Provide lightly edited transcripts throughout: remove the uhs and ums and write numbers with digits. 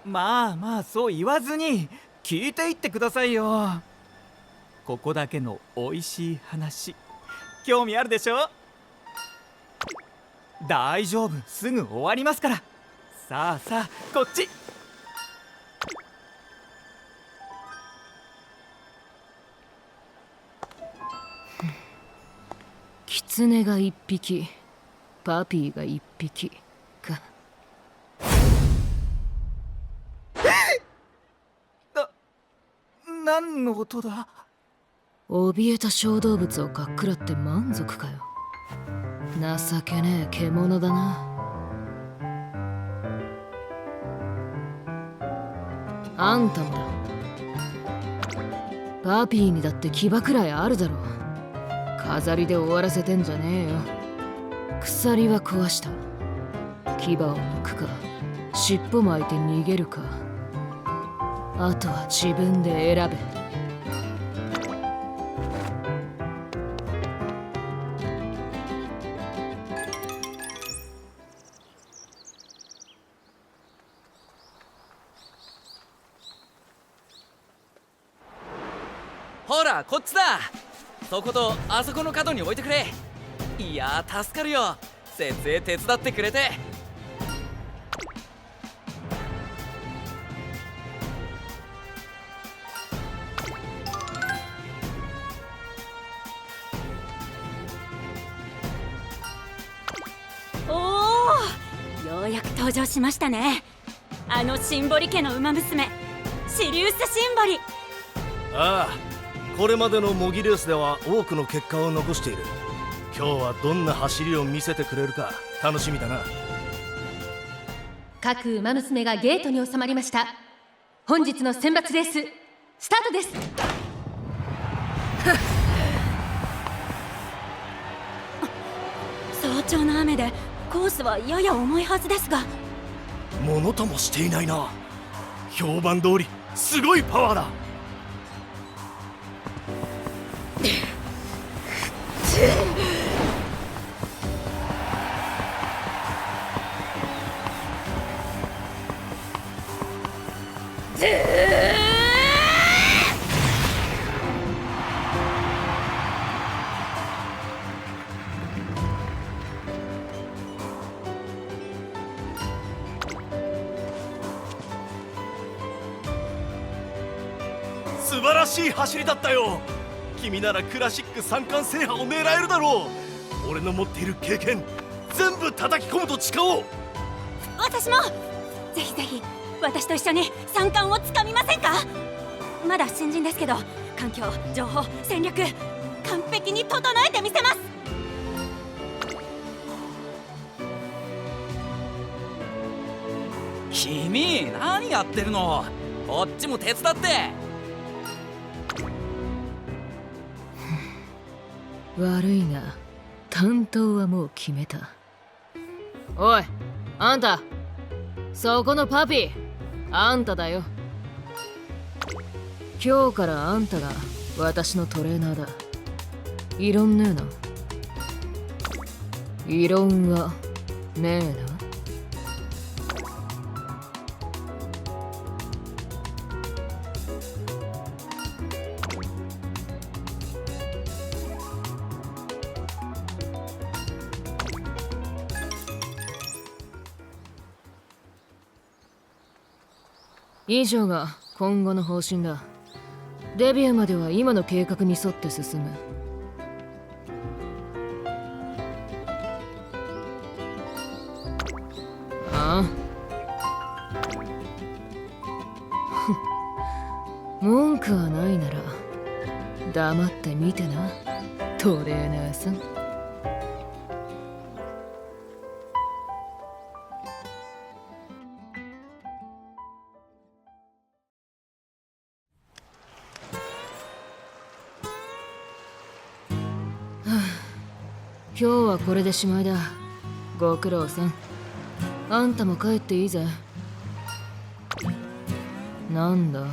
まあまあそう言わずに聞いていってくださいよ。ここだけのおいしい話、興味あるでしょ。大丈夫、すぐ終わりますから。さあさあこっち。キツネが1匹、パピーが1匹か。何の音だ。怯えた小動物をかっくらって満足かよ。情けねえ獣だな。あんたもだ。パピーにだって牙くらいあるだろ。飾りで終わらせてんじゃねえよ。鎖は壊した。牙を抜くか尻尾巻いて逃げるか、あとは自分で選べ。ほらこっちだ。そことあそこの角に置いてくれ。いやー助かるよ、設営手伝ってくれて。おお、ようやく登場しましたね。あのシンボリ家の馬娘、シリウス・シンボリ。ああ、これまでの模擬レースでは多くの結果を残している。今日はどんな走りを見せてくれるか楽しみだな。各馬娘がゲートに収まりました。本日の選抜レーススタートです。早朝の雨でコースはやや重いはずですが。ものともしていないな。評判通りすごいパワーだ。素晴らしい走りだったよ。君ならクラシック三冠制覇を狙えるだろう。俺の持っている経験全部叩き込むと誓おう。私もぜひぜひ私と一緒に三冠をつかみませんか。まだ新人ですけど、環境、情報、戦略完璧に整えてみせます。君何やってるの。こっちも手伝って。悪いが担当はもう決めた。おいあんた、そこのパピー、あんただよ。今日からあんたが私のトレーナーだ。異論ねえな。異論はねえな。以上が今後の方針だ。デビューまでは今の計画に沿って進む。ああ文句はないなら黙って見てな、トレーナーさん。今日はこれでしまいだ。ご苦労さん。あんたも帰っていいぜ。なんだ。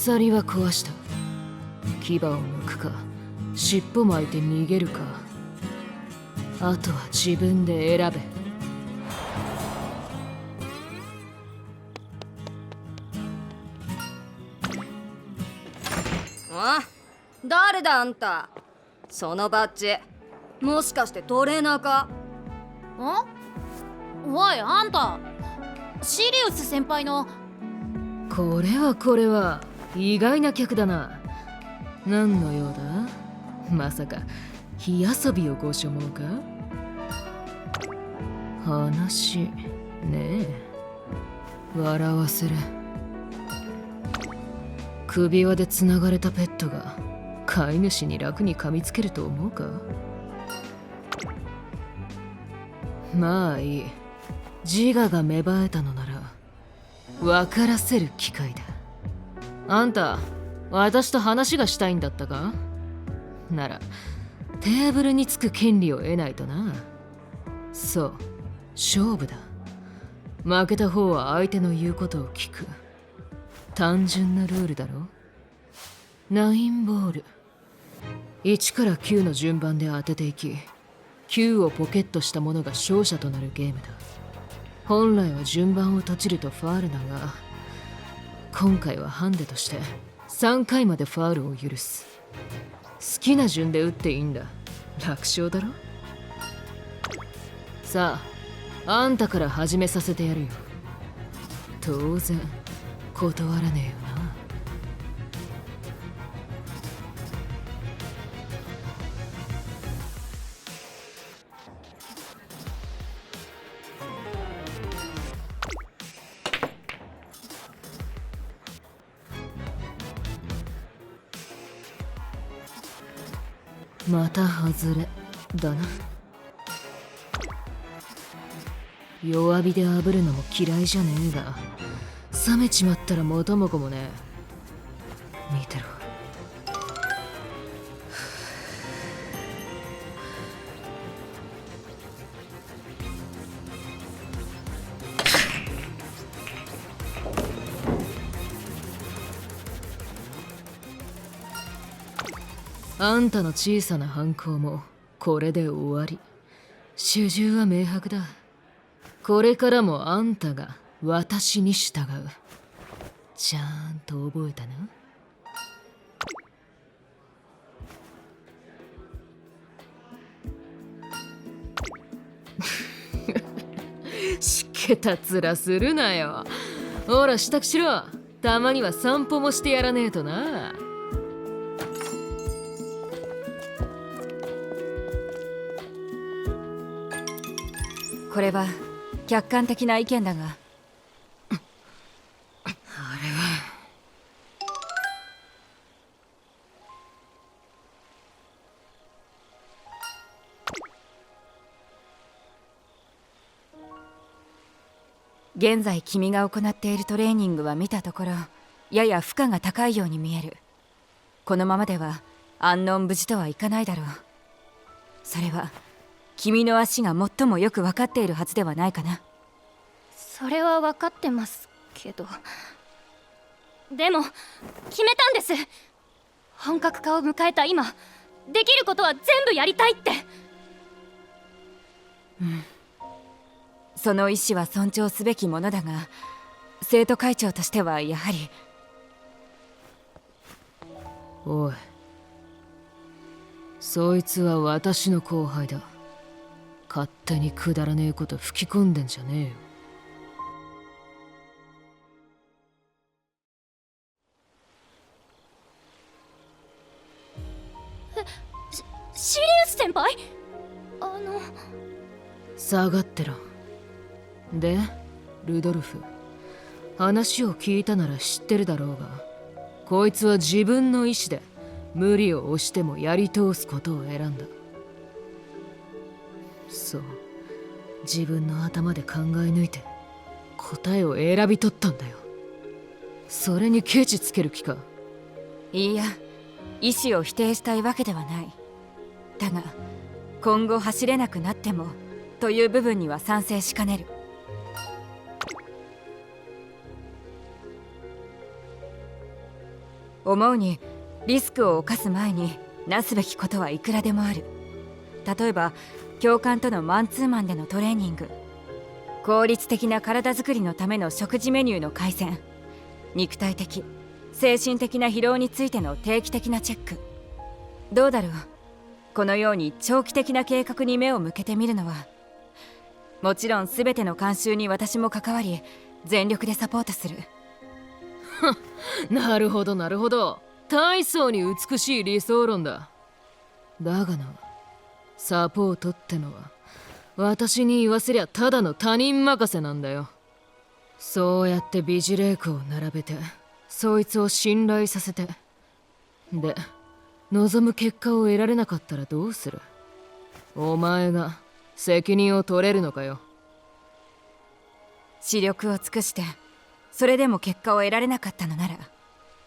鎖は壊した。牙を剥くか尻尾巻いて逃げるか、あとは自分で選べ。あ、誰だあんた。そのバッジもしかしてトレーナーか？おいあんた、シリウス先輩の。これは意外な客だな。何の用だ？まさか火遊びをご所望か？話ねえ、笑わせる。首輪でつながれたペットが飼い主に楽に噛みつけると思うか？まあいい、自我が芽生えたのなら分からせる機会だ。あんた、私と話がしたいんだったか？ならテーブルにつく権利を得ないとな。そう、勝負だ。負けた方は相手の言うことを聞く。単純なルールだろ。9ボール、1から9の順番で当てていき、9をポケットした者が勝者となるゲームだ。本来は順番を閉じるとファールだが、今回はハンデとして3回までファールを許す。好きな順で打っていいんだ。楽勝だろ。さあ、あんたから始めさせてやるよ。当然断らねえよな。また外れだな。弱火で炙るのも嫌いじゃねえが、冷めちまったら元も子もねえ。見てろ。あんたの小さな反抗もこれで終わり。主従は明白だ。これからもあんたが私に従う。ちゃんと覚えたな。しけた面するなよ。ほら支度しろ。たまには散歩もしてやらねえとな。これは客観的な意見だが、現在君が行っているトレーニングは見たところやや負荷が高いように見える。このままでは安穏無事とはいかないだろう。それは君の足が最もよく分かっているはずではないかな。それは分かってますけど、でも決めたんです。本格化を迎えた今、できることは全部やりたいって。その意思は尊重すべきものだが、生徒会長としてはやはり。おい、そいつは私の後輩だ。勝手にくだらねえこと吹き込んでんじゃねえよ。シリウス先輩？下がってろ。で、ルドルフ、話を聞いたなら知ってるだろうが、こいつは自分の意志で無理を押してもやり通すことを選んだ。そう、自分の頭で考え抜いて答えを選び取ったんだよ。それにケチつける気か？いいや、意思を否定したいわけではない。だが今後走れなくなってもという部分には賛成しかねる。思うにリスクを冒す前になすべきことはいくらでもある。例えば教官とのマンツーマンでのトレーニング、効率的な体づくりのための食事メニューの改善、肉体的精神的な疲労についての定期的なチェック。どうだろう、このように長期的な計画に目を向けてみるのは。もちろん全ての監修に私も関わり全力でサポートする。なるほどなるほど、大層に美しい理想論だ。だがな、サポートってのは私に言わせりゃただの他人任せなんだよ。そうやって美辞麗句を並べてそいつを信頼させて、で望む結果を得られなかったらどうする？お前が責任を取れるのかよ。視力を尽くしてそれでも結果を得られなかったのなら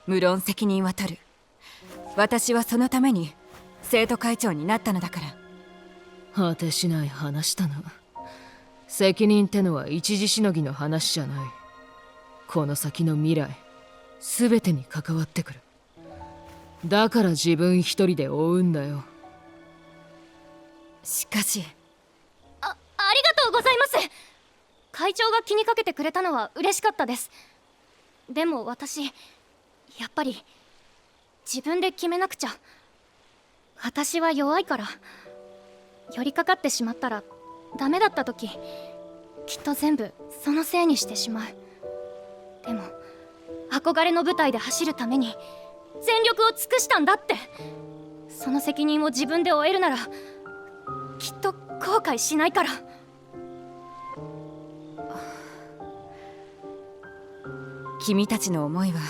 無論責任は取る。私はそのために生徒会長になったのだから。果てしない話だな。責任ってのは一時しのぎの話じゃない。この先の未来全てに関わってくる。だから自分一人で追うんだよ。しかしありがとうございます。会長が気にかけてくれたのは嬉しかったです。でも私やっぱり自分で決めなくちゃ。私は弱いから、寄りかかってしまったらダメだった時きっと全部そのせいにしてしまう。でも憧れの舞台で走るために全力を尽くしたんだって、その責任を自分で負えるならきっと後悔しないから。君たちの思いは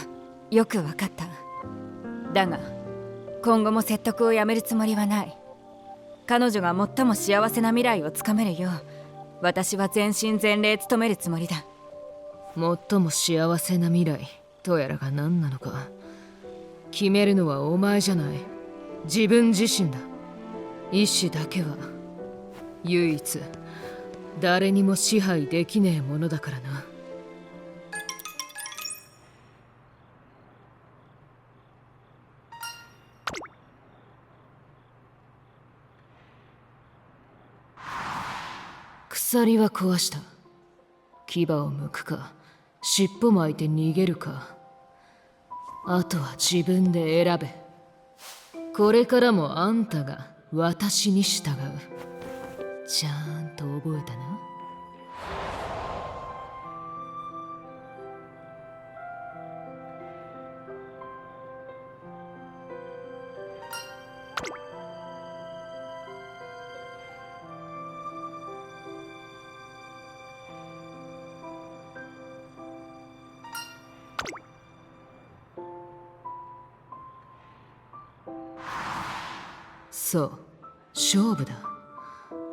よく分かった。だが今後も説得をやめるつもりはない。彼女が最も幸せな未来をつかめるよう私は全身全霊努めるつもりだ。最も幸せな未来とやらが何なのか決めるのはお前じゃない、自分自身だ。意志だけは唯一誰にも支配できねえものだからな。鎖は壊した。牙を剥くか尻尾巻いて逃げるか、あとは自分で選べ。これからもあんたが私に従う。ちゃんと覚えたな。そう、勝負だ。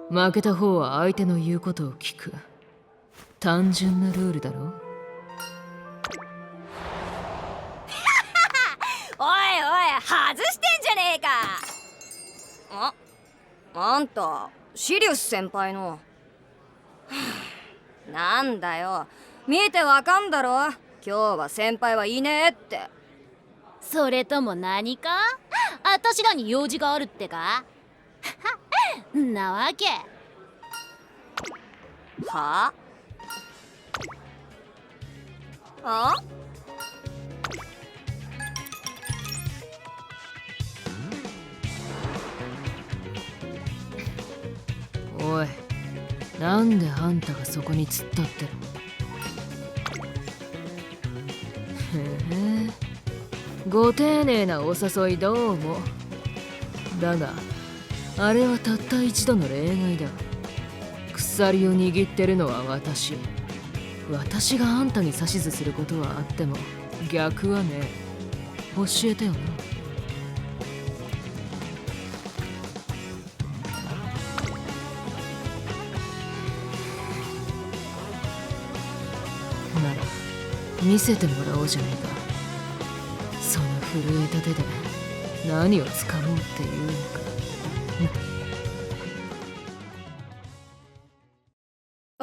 負けた方は相手の言うことを聞く。単純なルールだろ。おいおい外してんじゃねえか。あんたシリウス先輩のなんだよ、見てわかんだろ、今日は先輩はいねえって。それとも何か私らに用事があるってかんなわけ。はあおい、なんであんたがそこに突っ立ってるの？へえ、ご丁寧なお誘いどうも。だがあれはたった一度の例外だ。鎖を握ってるのは私。私があんたに指図することはあっても逆はねえ。教えてよな。なら見せてもらおうじゃねえか。その震えた手で何を掴もうっていうのか。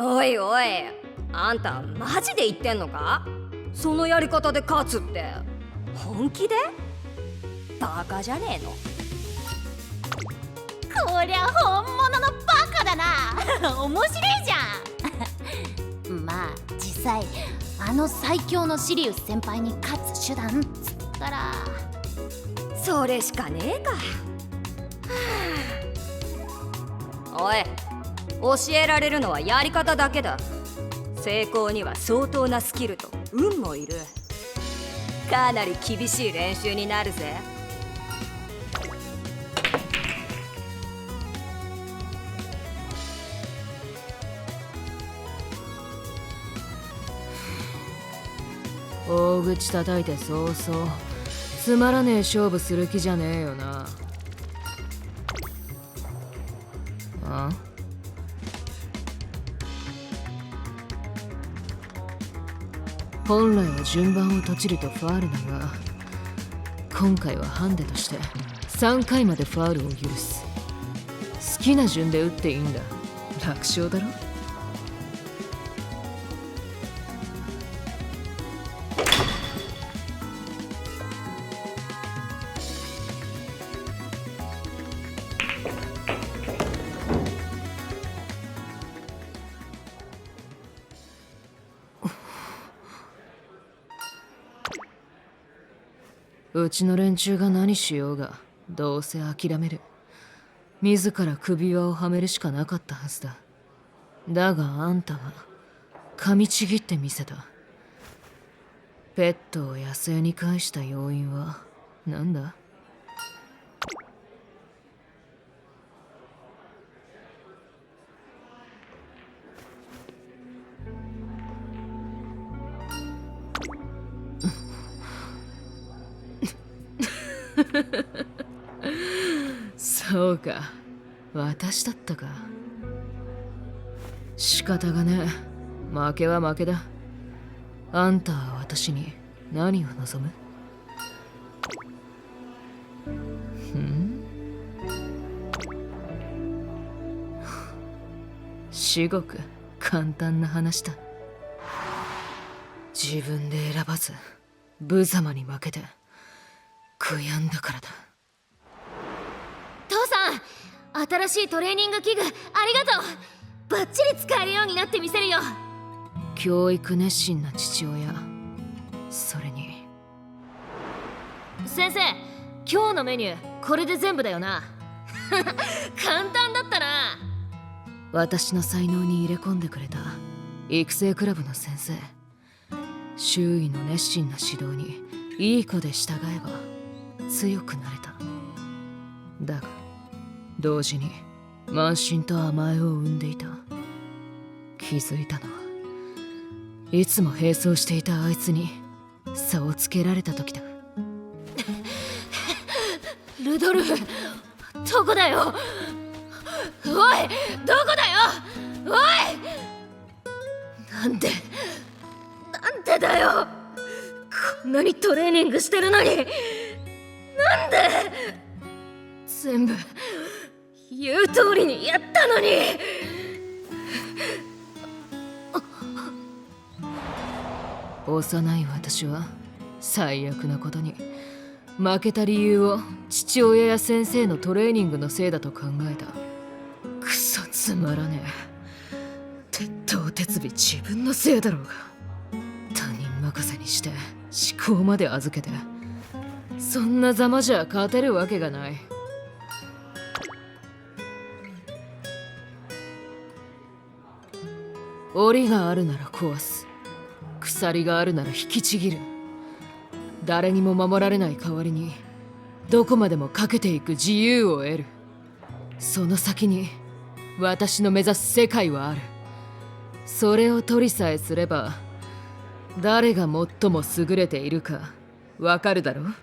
おいおい、あんたマジで言ってんのか？そのやり方で勝つって。本気で？バカじゃねえの？こりゃ本物のバカだな面白いじゃんまあ実際あの最強のシリウス先輩に勝つ手段っつったらそれしかねえか。おい、教えられるのはやり方だけだ。成功には相当なスキルと運もいる。かなり厳しい練習になるぜ。大口叩いて早々つまらねえ勝負する気じゃねえよな。あ？本来は順番をとちるとファールだが、今回はハンデとして3回までファールを許す。好きな順で打っていいんだ。楽勝だろ。うちの連中が何しようがどうせ諦める。自ら首輪をはめるしかなかったはずだ。だがあんたは噛みちぎってみせた。ペットを野生に返した要因は何だ？そうか、私だったか。仕方がねえ。負けは負けだ。あんたは私に何を望む？至極簡単な話だ。自分で選ばず無様に負けて悔やんだからだ。父さん、新しいトレーニング器具ありがとう。バッチリ使えるようになってみせるよ。教育熱心な父親、それに先生、今日のメニューこれで全部だよな簡単だったな。私の才能に入れ込んでくれた育成クラブの先生。周囲の熱心な指導にいい子で従えば強くなれた。だが同時に慢心と甘えを生んでいた。気づいたのはいつも並走していたあいつに差をつけられた時だ。ルドルフ、どこだよ。おい、どこだよ。おい、なんでだよ。こんなにトレーニングしてるのになんで。全部言う通りにやったのに。幼い私は最悪なことに負けた理由を父親や先生のトレーニングのせいだと考えた。クソつまらねえ。鉄頭鉄尾自分のせいだろうが。他人任せにして思考まで預けて、そんなざまじゃ勝てるわけがない。檻があるなら壊す。鎖があるなら引きちぎる。誰にも守られない代わりにどこまでもかけていく自由を得る。その先に私の目指す世界はある。それを取りさえすれば誰が最も優れているかわかるだろう。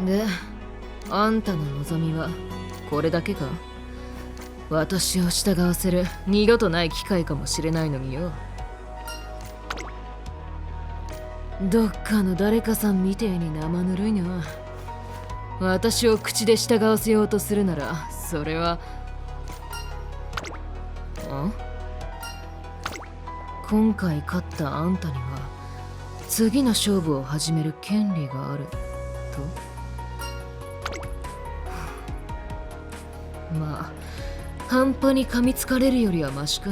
で、あんたの望みはこれだけか？私を従わせる二度とない機会かもしれないのによ。どっかの誰かさんみてえに生ぬるいな。私を口で従わせようとするならそれは今回勝ったあんたには次の勝負を始める権利があると。まあ半端に噛みつかれるよりはマシか。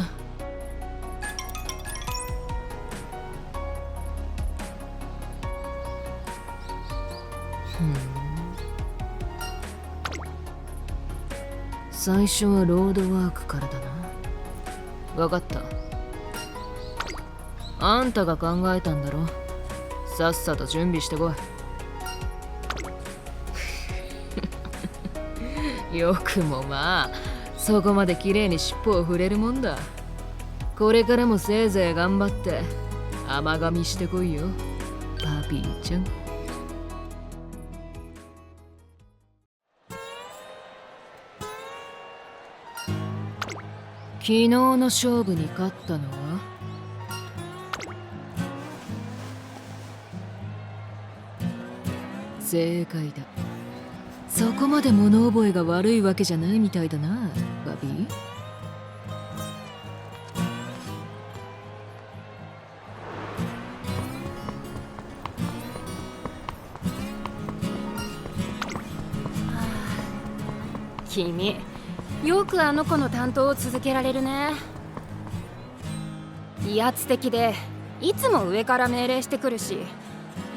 最初はロードワークからだな。わかった。あんたが考えたんだろ。さっさと準備してこい。よくもまあそこまで綺麗に尻尾を振れるもんだ。これからもせいぜい頑張って甘噛みしてこいよ、パピーちゃん。昨日の勝負に勝ったのは正解だ。そこまで物覚えが悪いわけじゃないみたいだな、バビー。君よくあの子の担当を続けられるね。威圧的でいつも上から命令してくるし、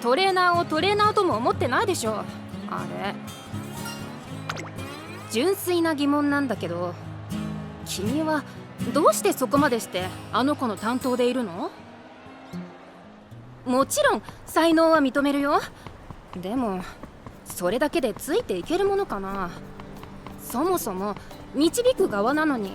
トレーナーをトレーナーとも思ってないでしょあれ。純粋な疑問なんだけど、君はどうしてそこまでしてあの子の担当でいるの？もちろん才能は認めるよ。でもそれだけでついていけるものかな。そもそも導く側なのに。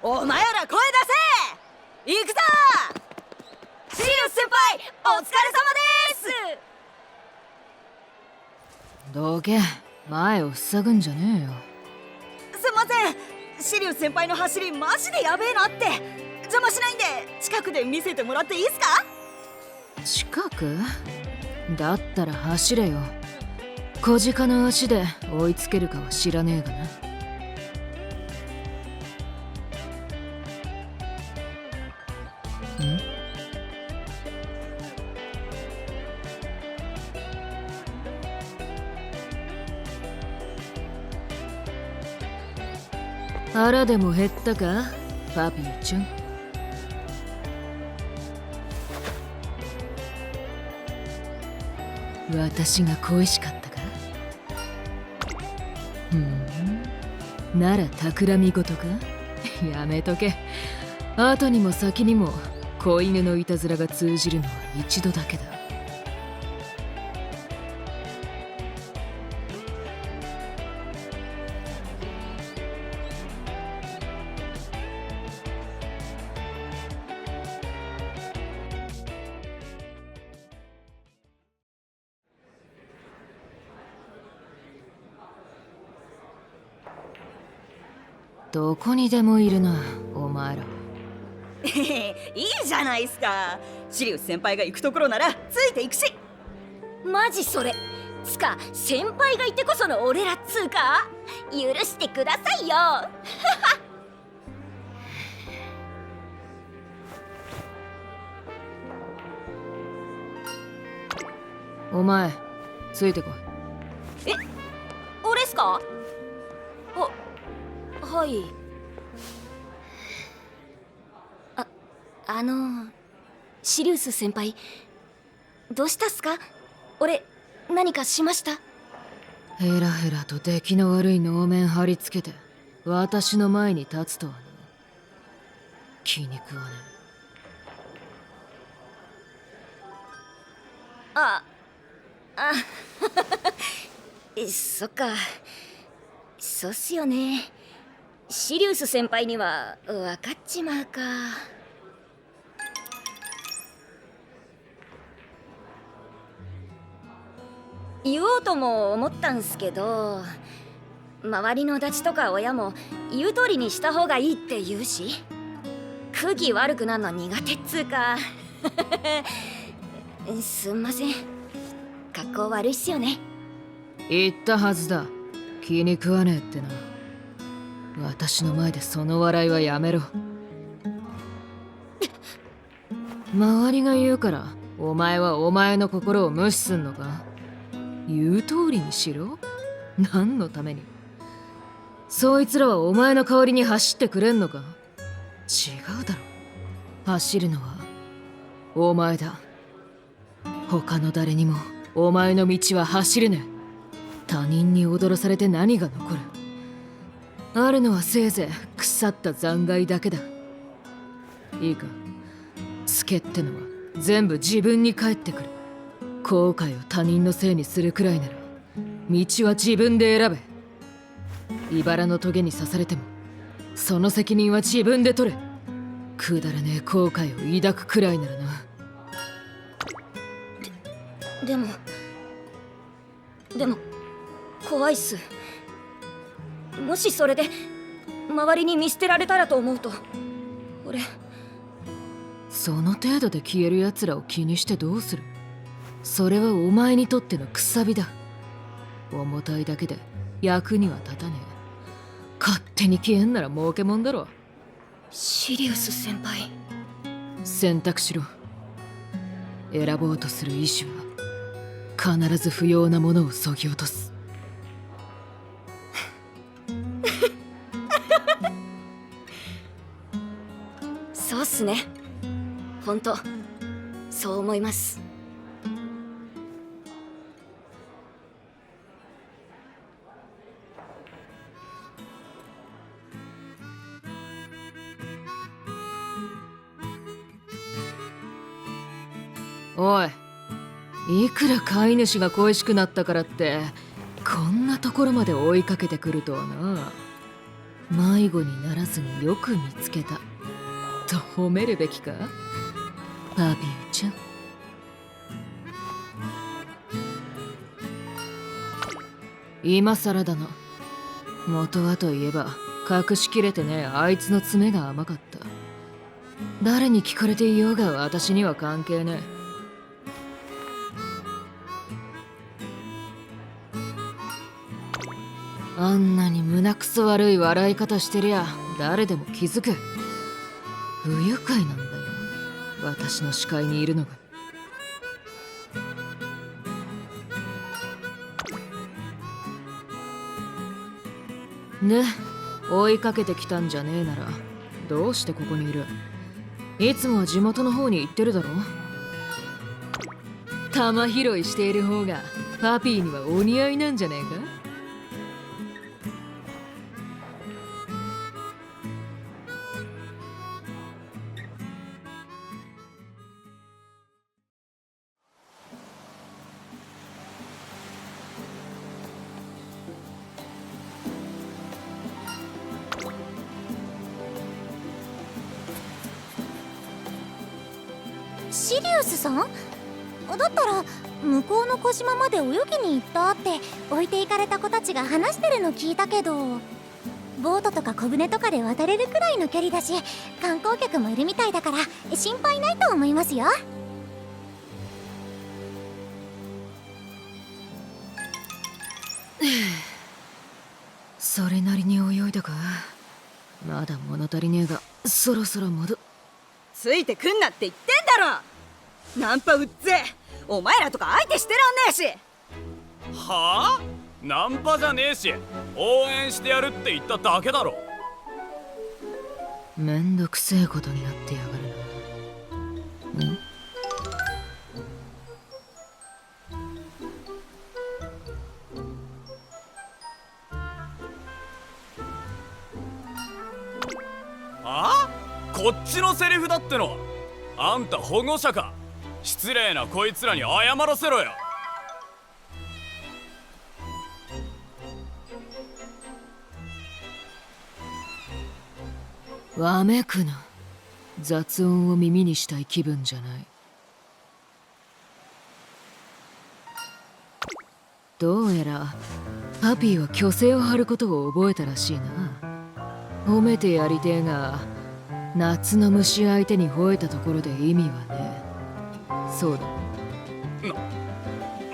お前ら声出せ。行くぞ。シリウス先輩、お疲れ様です。どけ、前を塞ぐんじゃねえよ。すんません、シリウス先輩の走りマジでやべえなって。邪魔しないんで近くで見せてもらっていいっすか？近く？だったら走れよ。小鹿の足で追いつけるかは知らねえがな。腹でも減ったか、パピーちゃん。私が恋しかったか。なら企み事か。やめとけ。後にも先にも子犬のいたずらが通じるのは一度だけだ。どこにでもいるな、お前ら。いいじゃないっすか。シリウス先輩が行くところならついていくし。マジそれ。つか先輩がいてこその俺らっつうか。許してくださいよ。お前ついてこい。俺っすか？はい。シリウス先輩、どうしたっすか？俺何かしました？ヘラヘラと出来の悪い能面貼り付けて私の前に立つとはな。気に食わねえ。そっか。そうっすよね。シリウス先輩には分かっちまうか。言おうとも思ったんすけど、周りのダチとか親も言う通りにした方がいいって言うし、空気悪くなるの苦手っつうかすんません、格好悪いっすよね。言ったはずだ、気に食わねえってな。私の前でその笑いはやめろ。周りが言うからお前はお前の心を無視すんのか。言う通りにしろ。何のために。そいつらはお前の代わりに走ってくれんのか。違うだろ、走るのはお前だ。他の誰にもお前の道は走れねえ。他人に踊らされて何が残る。あるのはせいぜい腐った残骸だけだ。いいか、ツケってのは全部自分に返ってくる。後悔を他人のせいにするくらいなら道は自分で選べ。茨の棘に刺されてもその責任は自分で取れ。くだらねえ後悔を抱くくらいならな。でも怖いっす。もしそれで周りに見捨てられたらと思うと、俺その程度で消える奴らを気にしてどうする。それはお前にとってのくさびだ。重たいだけで役には立たねえ。勝手に消えんなら儲けもんだろ。シリウス先輩、選択しろ。選ぼうとする意志は必ず不要なものを削ぎ落とす。そうっすね。ほんとそう思います。おい、いくら飼い主が恋しくなったからってこんなところまで追いかけてくるとはな。迷子にならずによく見つけたと褒めるべきか、パピーちゃん。今さらだな。元はといえば隠しきれてねえあいつの爪が甘かった。誰に聞かれていようが私には関係ねえ。あんなに胸くそ悪い笑い方してりゃ誰でも気づく。不愉快なんだよ、私の視界にいるのが。で、追いかけてきたんじゃねえならどうしてここにいる。いつもは地元の方に行ってるだろ。玉拾いしている方がパピーにはお似合いなんじゃねえか。シリウスさんだったら向こうの小島まで泳ぎに行ったって置いていかれた子たちが話してるの聞いたけど、ボートとか小舟とかで渡れるくらいの距離だし観光客もいるみたいだから心配ないと思いますよ。それなりに泳いだか。まだ物足りねえがそろそろついてくんなって言ってんだろ。ナンパうっぜえ。お前らとか相手してらんねえし。はあ？ナンパじゃねえし応援してやるって言っただけだろ。めんどくせえことになってやがるな。あ？こっちのセリフだっての。あんた保護者か。失礼なこいつらに謝らせろよ。わめくな。雑音を耳にしたい気分じゃない。どうやらパピーは虚勢を張ることを覚えたらしいな。褒めてやりてえが、夏の虫相手に吠えたところで意味はね。そうだ。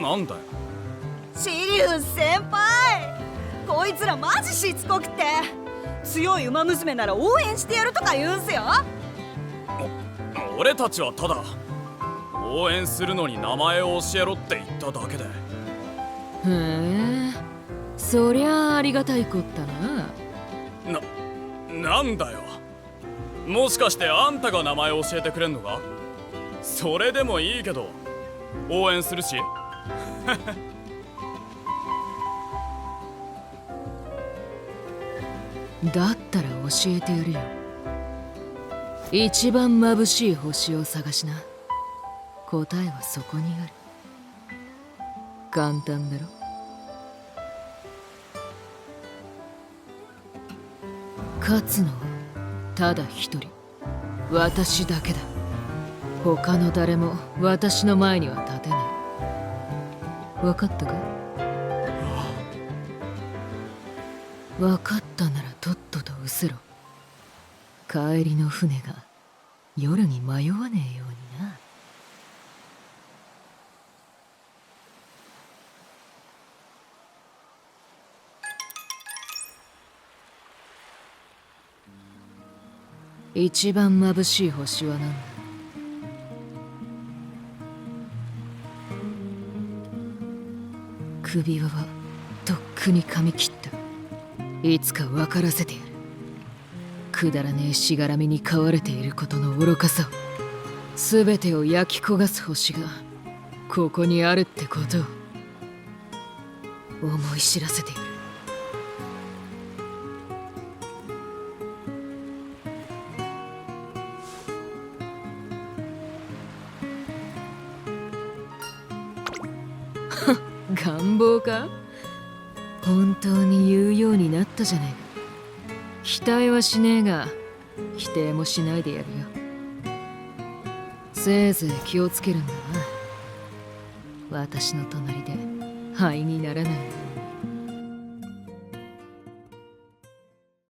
なんだよ。シリウス先輩、こいつらマジしつこくて、強い馬娘なら応援してやるとか言うんすよ。俺たちはただ応援するのに名前を教えろって言っただけで。へえ、そりゃありがたいこったな。なんだよ。もしかしてあんたが名前を教えてくれんのか？それでもいいけど応援するし。だったら教えてやるよ。一番眩しい星を探しな。答えはそこにある。簡単だろ。勝つのはただ一人、私だけだ。他の誰も私の前には立てねえ。分かったか？分かったならとっとと失せろ。帰りの船が夜に迷わねえようにな。一番眩しい星は何だ？首輪はとっくに髪切った。いつか分からせてやる。くだらねえしがらみに飼われていることの愚かさを、全てを焼き焦がす星がここにあるってことを思い知らせてやる。願望か？本当に言うようになったじゃねえか。期待はしねえが否定もしないでやるよ。せいぜい気をつけるんだな。私の隣で灰にならない。